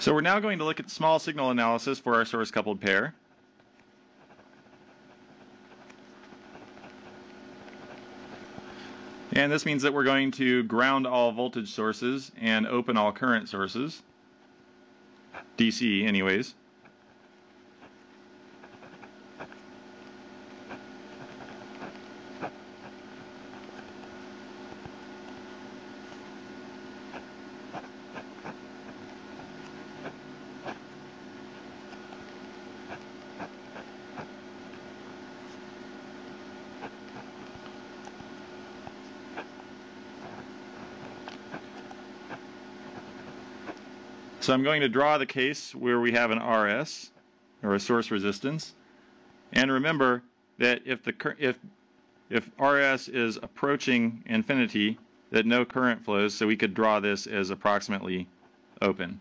So we're now going to look at small signal analysis for our source coupled pair. And this means that we're going to ground all voltage sources and open all current sources, DC anyways. So I'm going to draw the case where we have an RS, or a source resistance, and remember that if RS is approaching infinity, that no current flows, so we could draw this as approximately open.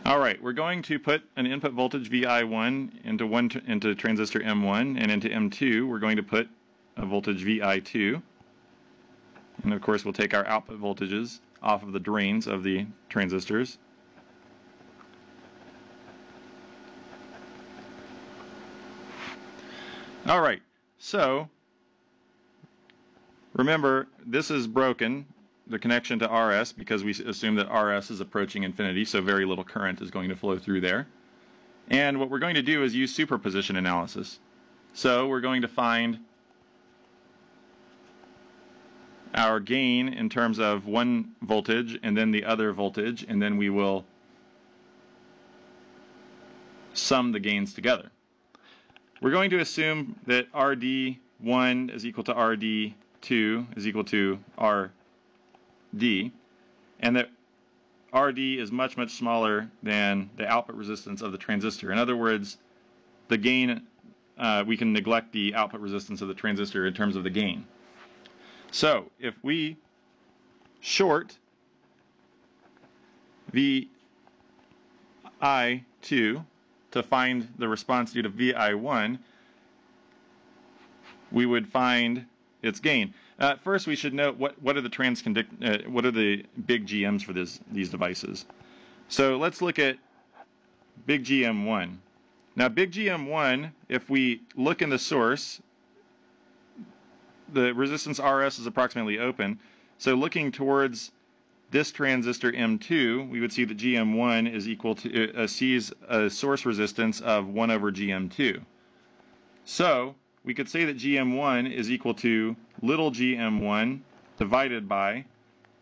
Alright, we're going to put an input voltage VI1 into transistor M1, and into M2 we're going to put a voltage VI2. And of course we'll take our output voltages off of the drains of the transistors. Alright, so remember this is broken, the connection to RS, because we assume that RS is approaching infinity, so very little current is going to flow through there. And what we're going to do is use superposition analysis. So we're going to find our gain in terms of one voltage and then the other voltage, and then we will sum the gains together. We're going to assume that RD1 is equal to RD2 is equal to RD, and that RD is much, much smaller than the output resistance of the transistor. In other words, the gain, we can neglect the output resistance of the transistor in terms of the gain. So if we short VI2 to find the response due to VI1, we would find its gain. First, we should note what are the big GMs for these devices. So let's look at big GM1. Now, big GM1, if we look in the source, the resistance RS is approximately open. So looking towards this transistor M2, we would see that GM1 is equal to sees a source resistance of 1 over GM2. So we could say that GM1 is equal to little gm1 divided by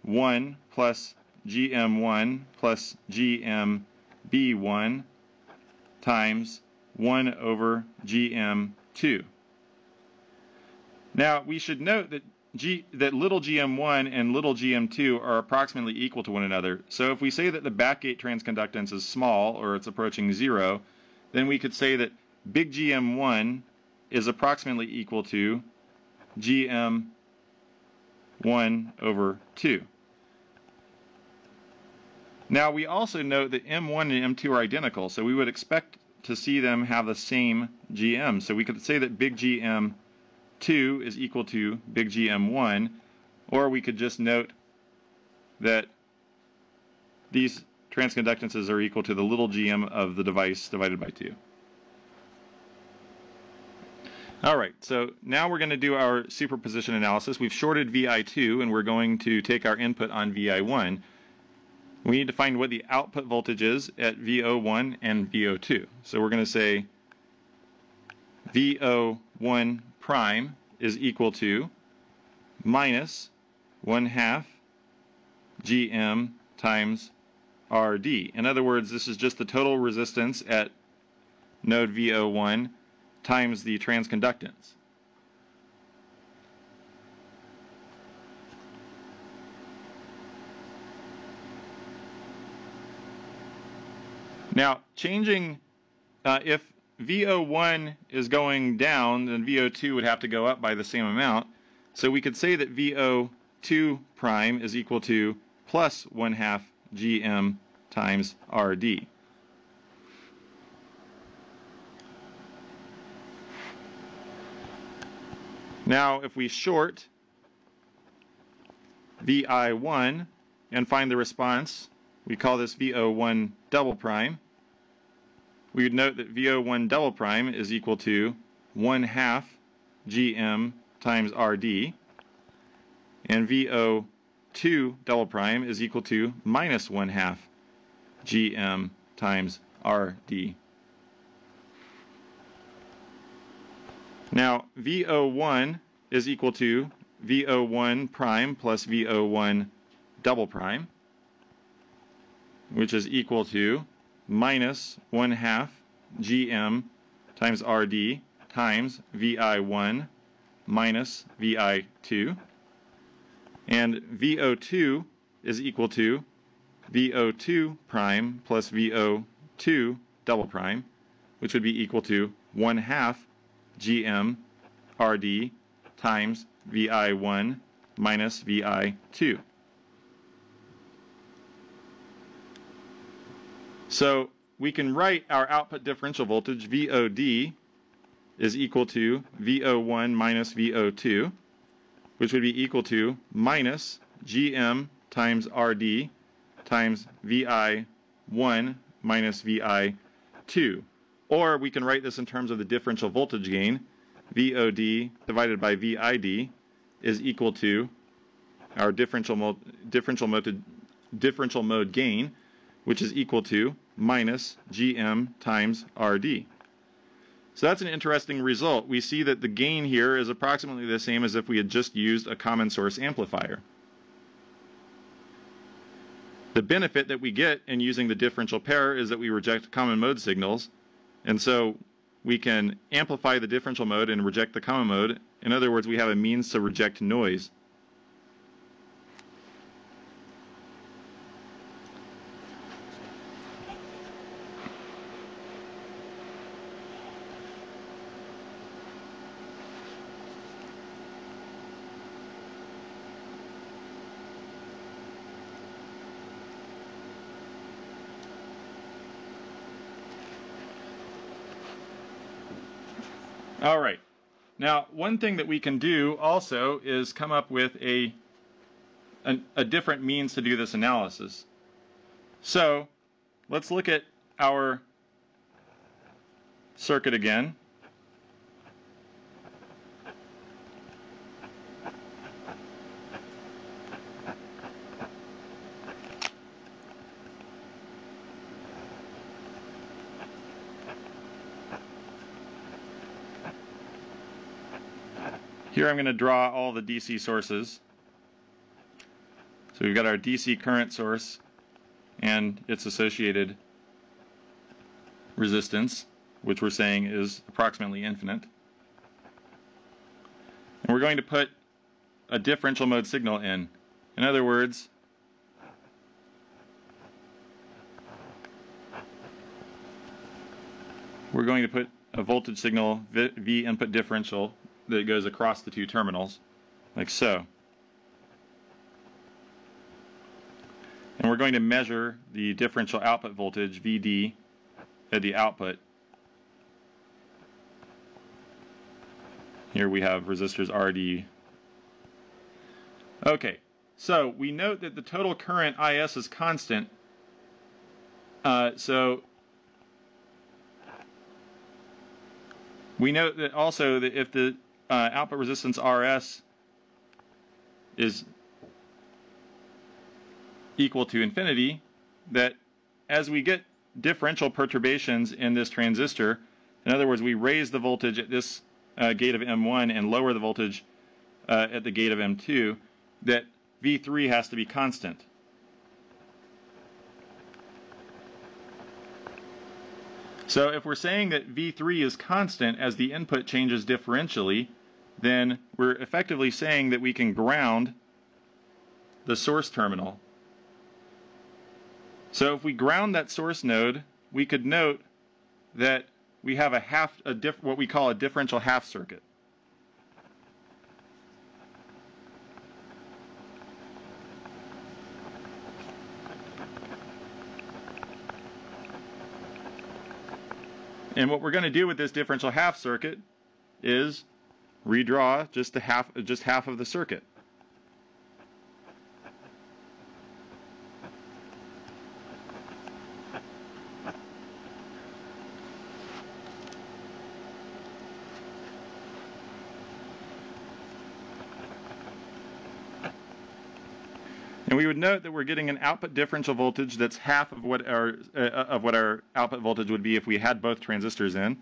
1 plus GM1 plus GMB1 times 1 over GM2. Now we should note that little gm1 and little gm2 are approximately equal to one another. So if we say that the backgate transconductance is small, or it's approaching 0, then we could say that big GM1 is approximately equal to GM1 over 2. Now we also note that M1 and M2 are identical, so we would expect to see them have the same GM. So we could say that big GM2 is equal to big GM1, or we could just note that these transconductances are equal to the little gm of the device divided by 2. Alright, so now we're going to do our superposition analysis. We've shorted VI2 and we're going to take our input on VI1. We need to find what the output voltage is at VO1 and VO2. So we're going to say VO1 prime is equal to minus 1/2 GM times RD. In other words, this is just the total resistance at node VO1 times the transconductance. Now, changing, if VO1 is going down, then VO2 would have to go up by the same amount. So we could say that VO2 prime is equal to plus 1/2 GM times RD. Now, if we short VI1, and find the response, we call this VO1 double prime. We would note that VO1 double prime is equal to 1/2 GM times RD, and VO2 double prime is equal to minus 1/2 GM times RD. Now, VO1 is equal to VO1 prime plus VO1 double prime, which is equal to minus 1/2 GM times RD times VI1 minus VI2. And VO2 is equal to VO2 prime plus VO2 double prime, which would be equal to 1/2 GM RD times VI1 minus VI2. So we can write our output differential voltage VOD is equal to VO1 minus VO2, which would be equal to minus GM times RD times VI1 minus VI2. Or we can write this in terms of the differential voltage gain. VOD divided by VID is equal to our differential mode gain, which is equal to minus GM times RD. So that's an interesting result. We see that the gain here is approximately the same as if we had just used a common source amplifier. The benefit that we get in using the differential pair is that we reject common mode signals, and so we can amplify the differential mode and reject the common mode. In other words, we have a means to reject noise. All right. Now, one thing that we can do also is come up with a different means to do this analysis. So, let's look at our circuit again. Here I'm going to draw all the DC sources. So we've got our DC current source and its associated resistance, which we're saying is approximately infinite. And we're going to put a differential mode signal in. In other words, we're going to put a voltage signal V input differential that goes across the two terminals, like so. And we're going to measure the differential output voltage, VD, at the output. Here we have resistors RD. Okay, so we note that the total current IS is constant. So we note that also that if the output resistance RS is equal to infinity, that as we get differential perturbations in this transistor, in other words, we raise the voltage at this gate of M1 and lower the voltage at the gate of M2, that V3 has to be constant. So if we're saying that V3 is constant as the input changes differentially, then we're effectively saying that we can ground the source terminal. So if we ground that source node, we could note that we have what we call a differential half circuit. And what we're going to do with this differential half circuit is redraw just half of the circuit. And we would note that we're getting an output differential voltage that's half of what our output voltage would be if we had both transistors in,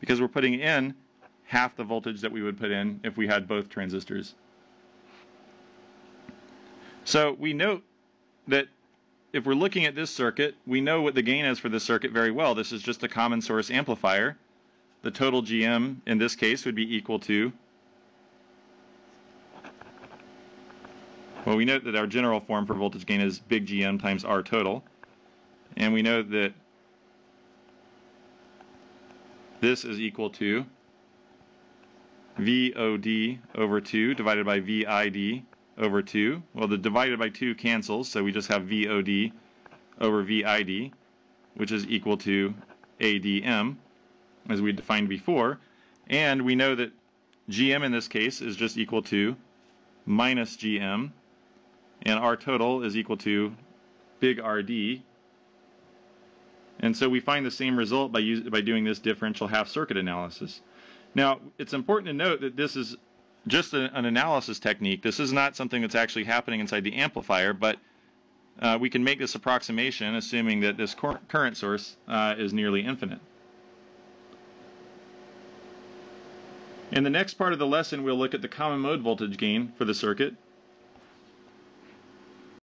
because we're putting in half the voltage that we would put in if we had both transistors. So we note that if we're looking at this circuit, we know what the gain is for this circuit very well. This is just a common source amplifier. The total GM in this case would be equal to, well, we note that our general form for voltage gain is big GM times R total. And we know that this is equal to VOD over 2 divided by VID over 2. Well, the divided by 2 cancels, so we just have VOD over VID, which is equal to ADM, as we defined before. And we know that GM in this case is just equal to minus GM, and R total is equal to big RD. And so we find the same result by doing this differential half circuit analysis. Now, it's important to note that this is just an analysis technique. This is not something that's actually happening inside the amplifier, but we can make this approximation assuming that this current source is nearly infinite. In the next part of the lesson, we'll look at the common mode voltage gain for the circuit,